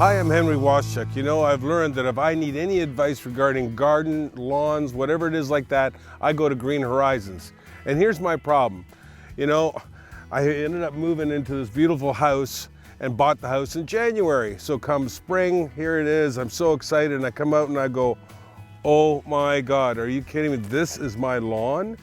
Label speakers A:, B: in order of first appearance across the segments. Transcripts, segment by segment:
A: Hi, I'm Henry Waschuk. You know, I've learned that if I need any advice regarding garden, lawns, whatever it is like that, I go to Green Horizons. And here's my problem. You know, I ended up moving into this beautiful house and bought the house in January. So come spring, here it is. I'm so excited, and I come out and I go, oh my God, are you kidding me? This is my lawn?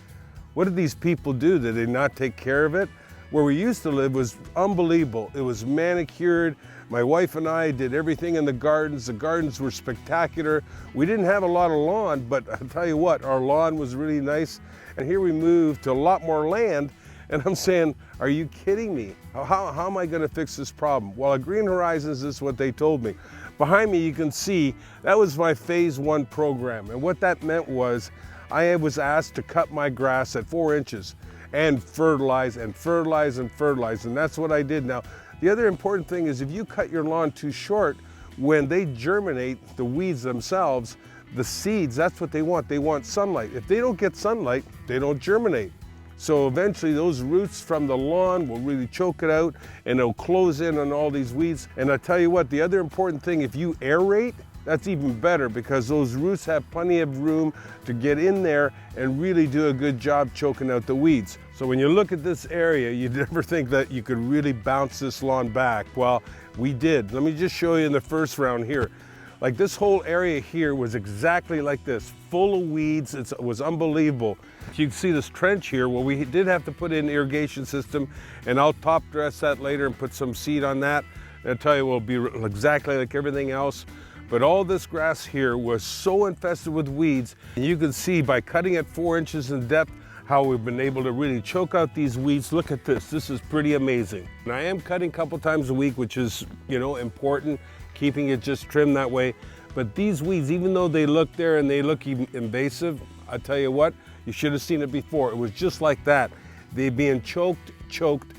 A: What did these people do? Did they not take care of it? Where we used to live was unbelievable. It was manicured. My wife and I did everything in the gardens. The gardens were spectacular. We didn't have a lot of lawn, but I'll tell you what, our lawn was really nice. And here we moved to a lot more land, and I'm saying, are you kidding me? How am I gonna fix this problem? Well, at Green Horizons, this is what they told me. Behind me, you can see, that was my phase 1 program. And what that meant was, I was asked to cut my grass at 4 inches and fertilize and fertilize and fertilize, and that's what I did. Now, the other important thing is if you cut your lawn too short, when they germinate, the weeds themselves, the seeds, that's what they want. They want sunlight. If they don't get sunlight, they don't germinate. So eventually those roots from the lawn will really choke it out, and it'll close in on all these weeds. And I tell you what, the other important thing, if you aerate, that's even better, because those roots have plenty of room to get in there and really do a good job choking out the weeds. So when you look at this area, you'd never think that you could really bounce this lawn back. Well, we did. Let me just show you in the first round here. Like, this whole area here was exactly like this, full of weeds. It was unbelievable. You can see this trench here. Well, we did have to put in an irrigation system, and I'll top dress that later and put some seed on that. And I'll tell you, it'll be exactly like everything else. But all this grass here was so infested with weeds. And you can see by cutting at 4 inches in depth how we've been able to really choke out these weeds. Look at this. This is pretty amazing. And I am cutting a couple times a week, which is, you know, important, keeping it just trimmed that way. But these weeds, even though they look there and they look invasive, I tell you what, you should have seen it before. It was just like that. They're being choked,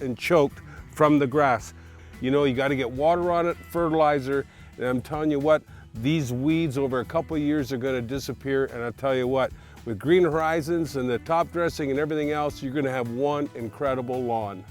A: and choked from the grass. You know, you got to get water on it, fertilizer, and I'm telling you what, these weeds over a couple of years are going to disappear. And I tell you what, with Green Horizons and the top dressing and everything else, you're going to have one incredible lawn.